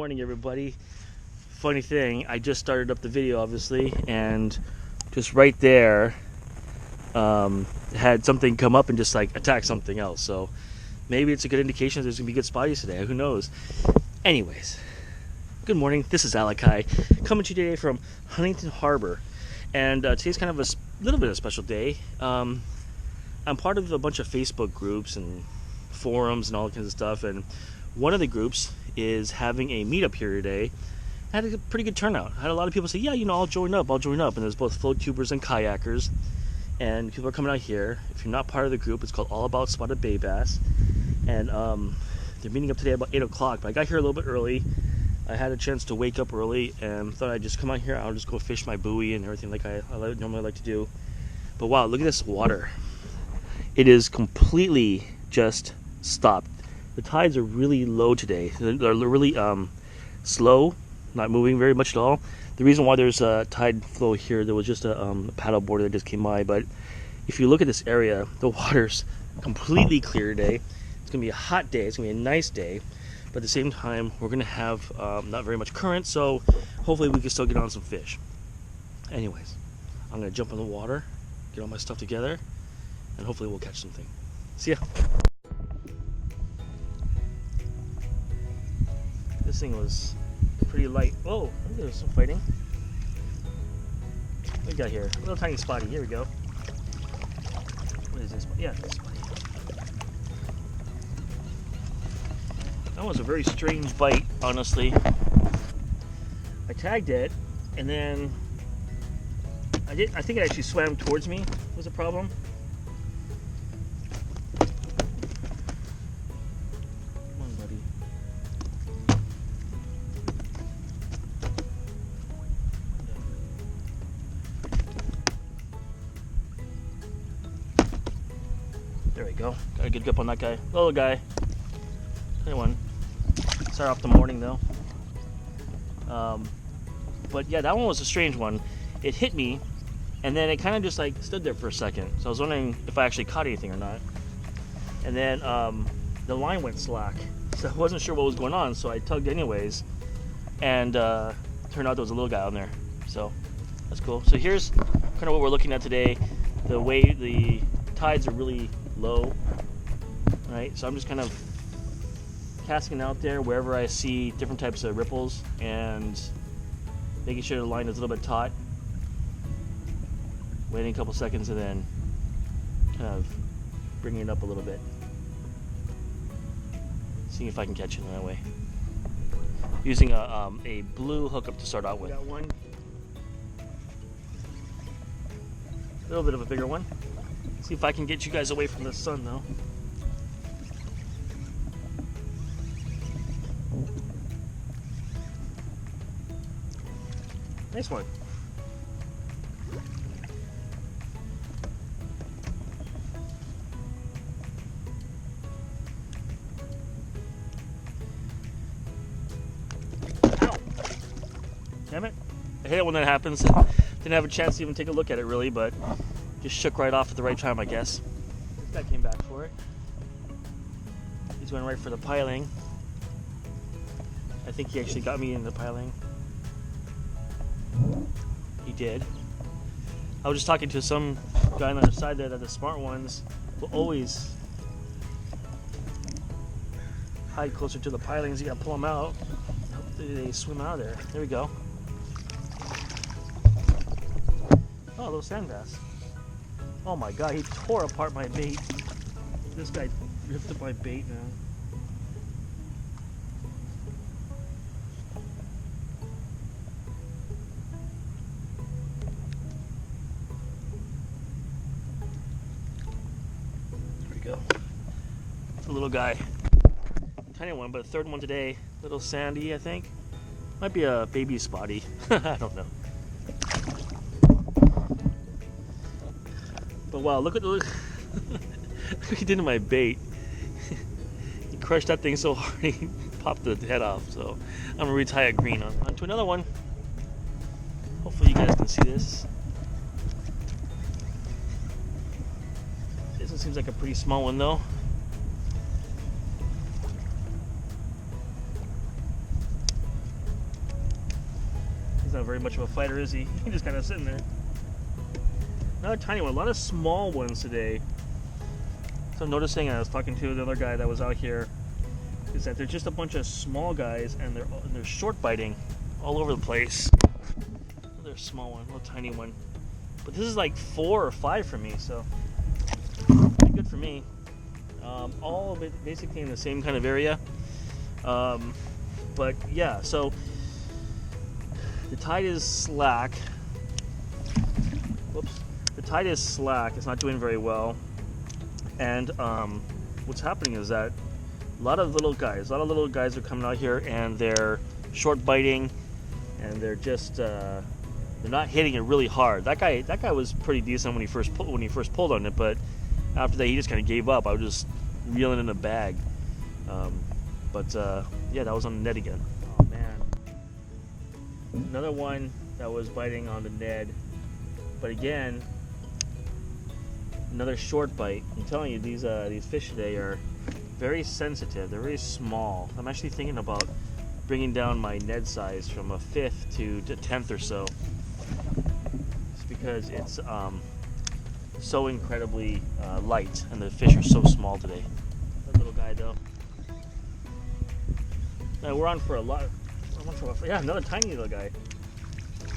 morning, everybody. Funny thing, I just started up the video, obviously, and just right there had something come up and just like attack something else. So maybe it's a good indication that there's gonna be good spotties today. Who knows? Anyways, good morning. This is Alakai coming to you today from Huntington Harbor, and today's kind of a little bit of a special day. I'm part of a bunch of Facebook groups and forums and all kinds of stuff, and one of the groups is having a meetup here today. I had a pretty good turnout. I had a lot of people say, yeah, I'll join up. And there's both float tubers and kayakers, and people are coming out here. If you're not part of the group, it's called All About Spotted Bay Bass, and they're meeting up today about 8 o'clock, but I got here a little bit early. I had a chance to wake up early and thought I'd just come out here. I'll just go fish my buoy and everything like I normally like to do. But wow, look at this water. It is completely just stopped. The tides are really low today. They're really slow, not moving very much at all. The reason why there's a tide flow here, there was just a paddle board that just came by, but if you look at this area, the water's completely clear today. It's gonna be a hot day, it's gonna be a nice day, but at the same time, we're gonna have not very much current, so hopefully we can still get on some fish. Anyways, I'm gonna jump in the water, get all my stuff together, and hopefully we'll catch something. See ya. This thing was pretty light. Oh, there's some fighting. What we got here? A little tiny spotty. Here we go. What is this? Yeah, this spotty. That was a very strange bite, honestly. I tagged it, and then I think it actually swam towards me. Was the problem? There we go. Got a good grip on that guy. Little guy. Good one. Start off the morning though. But yeah, that one was a strange one. It hit me, and then it kind of just like stood there for a second. So I was wondering if I actually caught anything or not. And then the line went slack. So I wasn't sure what was going on, so I tugged anyways. And turned out there was a little guy on there. So that's cool. So here's kind of what we're looking at today. The way the tides are really low, right? So I'm just kind of casting out there wherever I see different types of ripples and making sure the line is a little bit taut, waiting a couple seconds, and then kind of bringing it up a little bit, seeing if I can catch it in that way, using a blue hookup to start out with. Got one, a little bit of a bigger one. See if I can get you guys away from the sun though. Nice one. Ow! Damn it. I hate it when that happens. Didn't have a chance to even take a look at it really, but just shook right off at the right time, I guess. This guy came back for it. He's going right for the piling. I think he actually got me in the piling. He did. I was just talking to some guy on the other side there that the smart ones will always hide closer to the pilings. You gotta pull them out. Hopefully they swim out of there. There we go. Oh, a little sand bass. Oh my god, he tore apart my bait. This guy ripped up my bait now. There we go. It's a little guy. Tiny one, but a third one today. Little sandy, I think. Might be a baby spotty. I don't know. But wow, look what he did to my bait. He crushed that thing so hard he popped the head off. So I'm gonna retie a green on to another one. Hopefully you guys can see this. This one seems like a pretty small one though. He's not very much of a fighter, is he? He's just kind of sitting there. Another tiny one. A lot of small ones today. So I'm noticing, I was talking to the other guy that was out here, is that they're just a bunch of small guys, and they're short biting all over the place. Another small one, little tiny one. But this is like 4 or 5 for me, so pretty good for me. All of it basically in the same kind of area. But yeah, so the tide is slack. Whoops. The tide is slack. It's not doing very well. And what's happening is that a lot of little guys are coming out here, and they're short biting, and they're just they're not hitting it really hard. That guy was pretty decent when he first pulled on it, but after that he just kind of gave up. I was just reeling in a bag. Yeah, that was on the net again. Oh man, another one that was biting on the Ned, but again, another short bite. I'm telling you, these fish today are very sensitive. They're very small. I'm actually thinking about bringing down my Ned size from a 5th to 10th or so. It's because it's so incredibly light, and the fish are so small today. That little guy though. Now we're on for a lot. Yeah, another tiny little guy.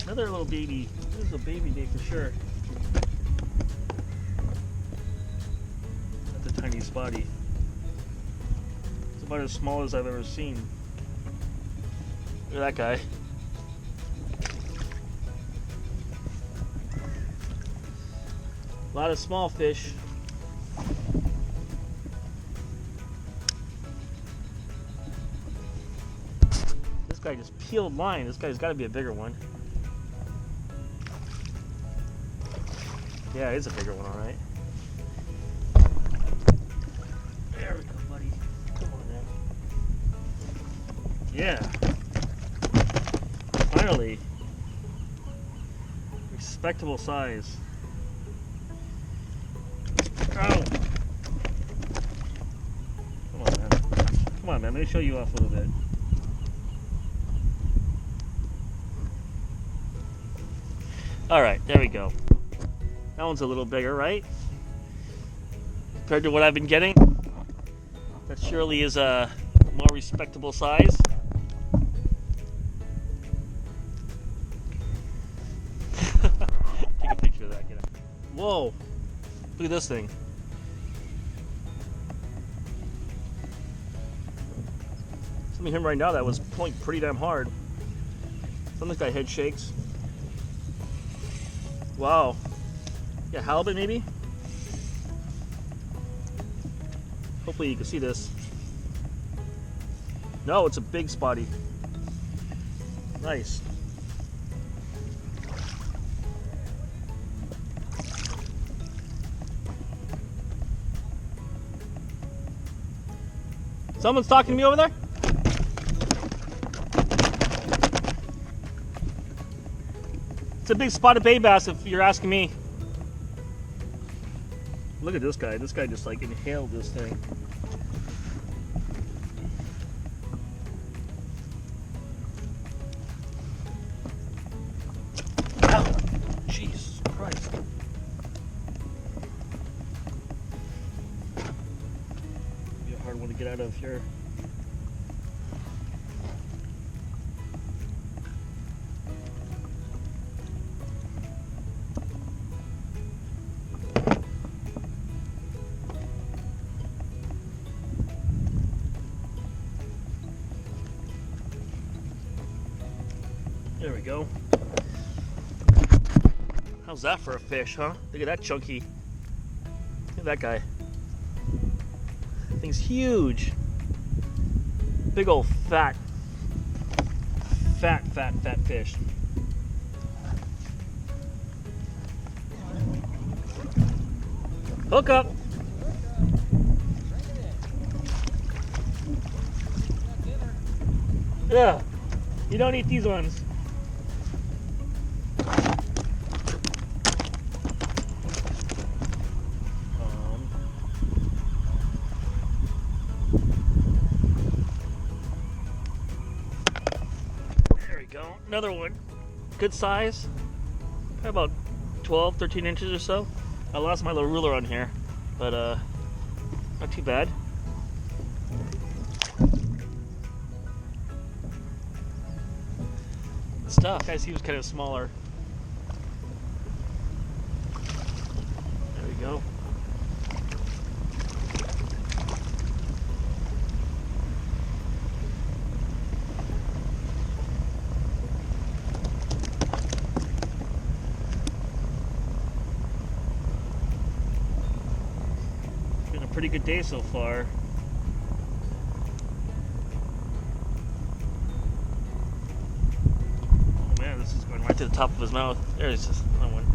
Another little baby. This is a baby day for sure. That's a tiny spotty. It's about as small as I've ever seen. Look at that guy. A lot of small fish. This guy just peeled line. This guy's got to be a bigger one. Yeah, it's a bigger one, all right. There we go, buddy. Come on now. Yeah. Finally. Respectable size. Oh. Come on, man. Come on, man. Let me show you off a little bit. All right, there we go. That one's a little bigger, right? Compared to what I've been getting. That surely is a more respectable size. Take a picture of that. Get out. Whoa! Look at this thing. Something him right now that was pulling pretty damn hard. Some of this guy head shakes. Wow. Yeah, halibut maybe? Hopefully you can see this. No, it's a big spotty. Nice. Someone's talking to me over there? It's a big spotted bay bass if you're asking me. Look at this guy. This guy just like inhaled this thing. Ow! Jesus Christ. Be a hard one to get out of here. There we go. How's that for a fish, huh? Look at that chunky. Look at that guy. That thing's huge. Big old fat fish. Hook up. Yeah, you don't eat these ones. There we go, another one. good size, probably about 12, 13 inches or so. I lost my little ruler on here, but not too bad. Good stuff. Guys, he was kind of smaller. There we go. Pretty good day so far. Oh man, this is going right to the top of his mouth. There's just another one.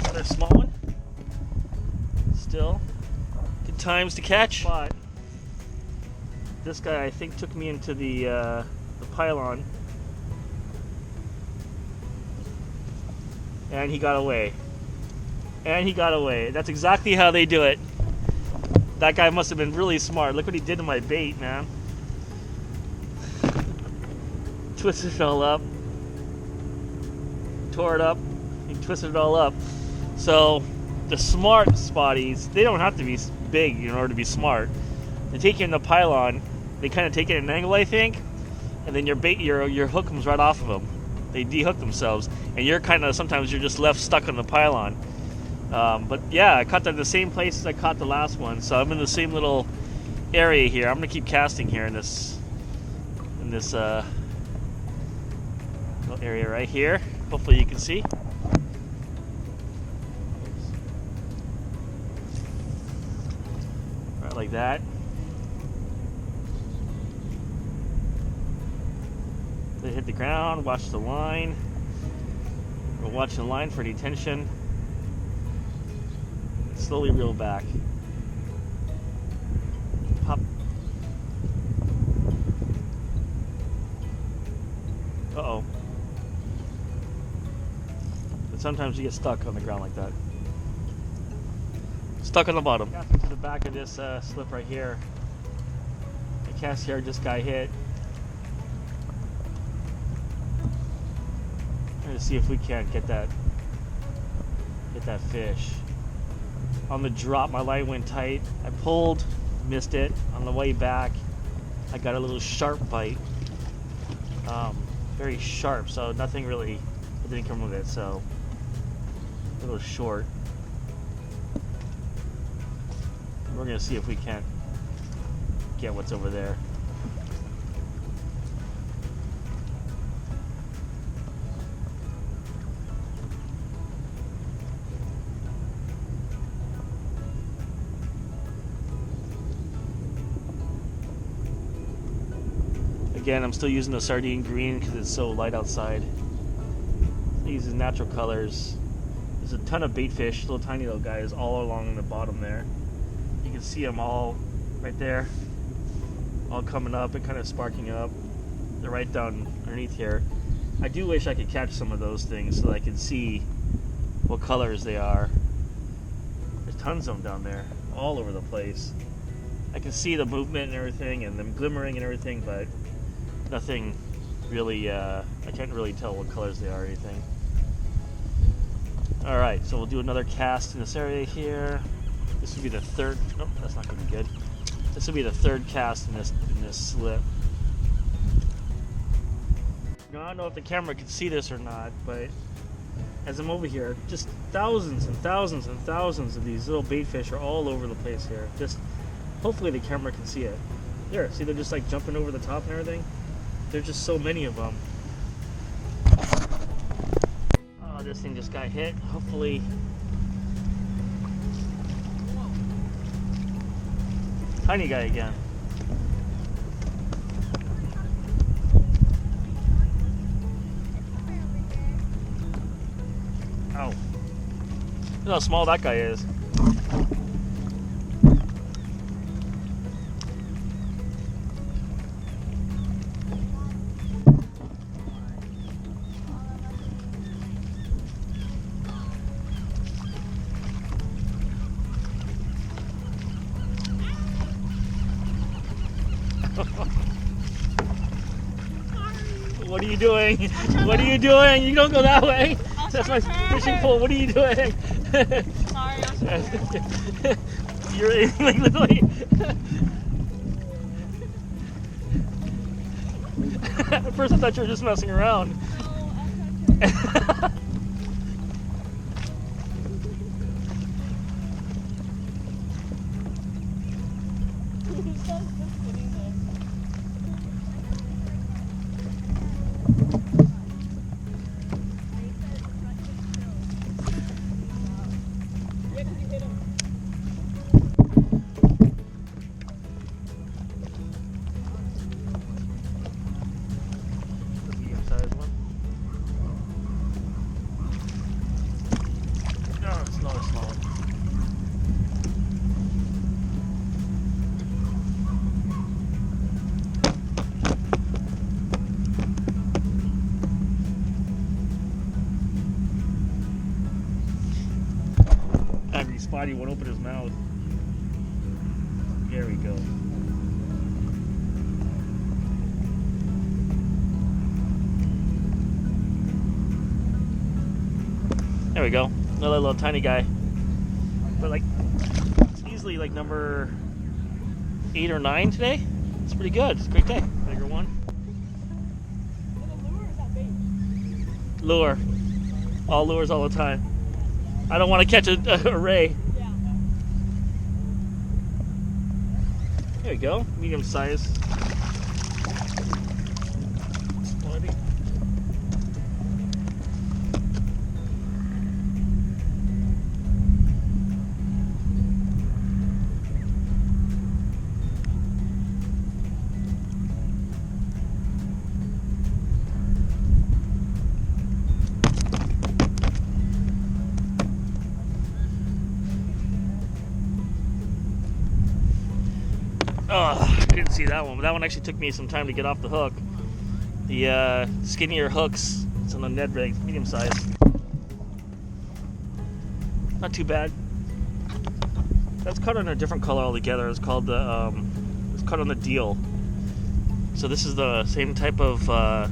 Another small one. Still. Good times to catch. But this guy, I think, took me into the pylon. And he got away. And he got away. That's exactly how they do it. That guy must have been really smart. Look what he did to my bait, man. Twisted it all up. Tore it up. He twisted it all up. So, the smart spotties, they don't have to be big in order to be smart. They take you in the pylon. They kind of take it at an angle, I think. And then your bait, your hook comes right off of them. They dehook themselves. And you're kind of, sometimes you're just left stuck on the pylon. But yeah, I caught that in the same place as I caught the last one, so I'm in the same little area here. I'm gonna keep casting here in this little area right here. Hopefully you can see. Right like that. They hit the ground. Watch the line. We're watching the line for detention. Slowly reel back. Pop. Uh-oh. But sometimes you get stuck on the ground like that. Stuck on the bottom. Casting to the back of this slip right here. The cast yard just got hit. Trying to see if we can't get that fish. On the drop, my line went tight. I pulled, missed it. On the way back, I got a little sharp bite. Very sharp, so nothing really didn't come with it, so a little short. We're gonna see if we can't get what's over there. Again, I'm still using the sardine green because it's so light outside. It uses natural colors. There's a ton of bait fish, little tiny little guys, all along the bottom there. You can see them all right there, all coming up and kind of sparking up. They're right down underneath here. I do wish I could catch some of those things so that I could see what colors they are. There's tons of them down there, all over the place. I can see the movement and everything and them glimmering and everything, but nothing really, I can't really tell what colors they are or anything. Alright, so we'll do another cast in this area here. This would be the third, nope, that's not going to be good. This would be the third cast in this slip. Now, I don't know if the camera can see this or not, but as I'm over here, just thousands and thousands and thousands of these little bait fish are all over the place here. Just, hopefully the camera can see it. There, see they're just like jumping over the top and everything? There's just so many of them. Oh, this thing just got hit. Hopefully. Tiny guy again. Ow. Look how small that guy is. What are you doing? What are you doing? You don't go that way. That's my fishing pole. What are you doing? Sorry, You're like literally. At first I thought you were just messing around. Spotty won't open his mouth. There we go. There we go. Another little tiny guy. But like, it's easily like number 8 or 9 today. It's pretty good. It's a great day. Bigger one. Lure. All lures all the time. I don't want to catch a ray. Yeah. There we go. Medium size. Spotty. Oh, I didn't see that one, but that one actually took me some time to get off the hook. The skinnier hooks, it's on the Ned rig, medium size. Not too bad. That's cut on a different color altogether. It's called the, it's cut on the deal. So this is the same type of, what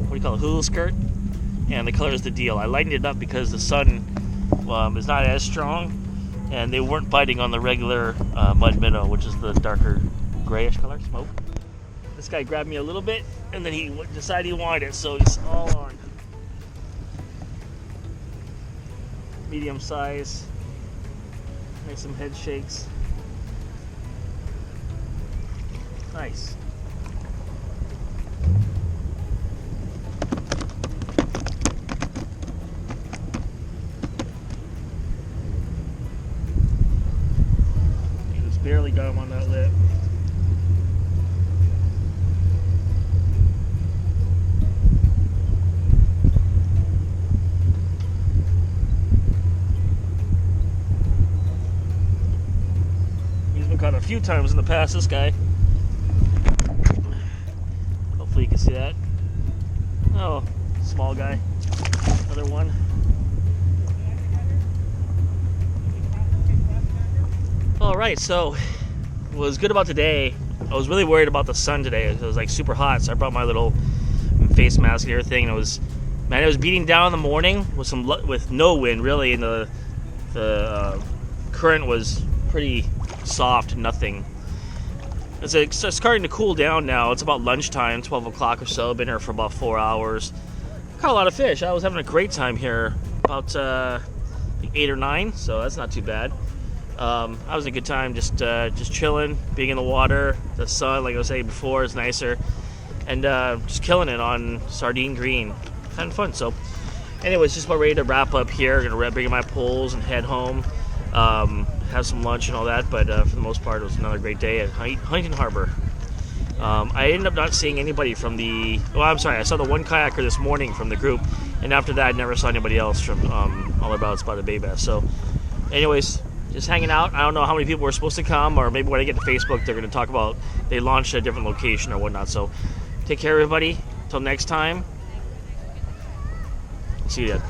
do you call it, hula skirt? And the color is the deal. I lightened it up because the sun is not as strong. And they weren't biting on the regular mud minnow, which is the darker grayish color, smoke. This guy grabbed me a little bit, and then he decided he wanted it, so he's all on. Medium size. Make some head shakes. Nice. Barely got him on that lip. He's been caught a few times in the past, this guy. Hopefully you can see that. Oh, small guy. Another one. Alright, so what was good about today, I was really worried about the sun today. It was like super hot, so I brought my little face mask and everything, and it was beating down in the morning with no wind really, and the current was pretty soft, nothing. It's starting to cool down now. It's about lunchtime, 12 o'clock or so. Been here for about 4 hours. Caught a lot of fish. I was having a great time here, about 8 or 9, so that's not too bad. I was a good time, just chilling, being in the water. The sun, like I was saying before, is nicer, and just killing it on sardine green, having fun. So, anyways, just about ready to wrap up here. Gonna bring my poles and head home, have some lunch and all that. But for the most part, it was another great day at Huntington Harbor. I ended up not seeing anybody from the. Well, I'm sorry, I saw the one kayaker this morning from the group, and after that, I never saw anybody else from All About Spotted Bay Bass. So, anyways. Just hanging out. I don't know how many people were supposed to come, or maybe when I get to Facebook, they're going to talk about they launched a different location or whatnot. So take care, everybody. Till next time. See you then.